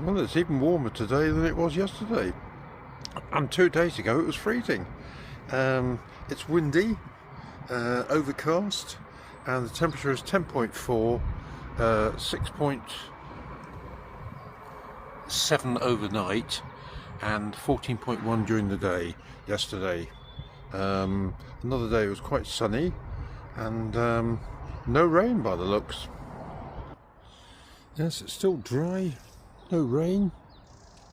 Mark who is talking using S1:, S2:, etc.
S1: Well, it's even warmer today than it was yesterday. And 2 days ago it was freezing. It's windy, overcast, and the temperature is 10.4, 6.7 overnight, and 14.1 during the day yesterday. Another day was quite sunny, and no rain by the looks. Yes, it's still dry, no rain.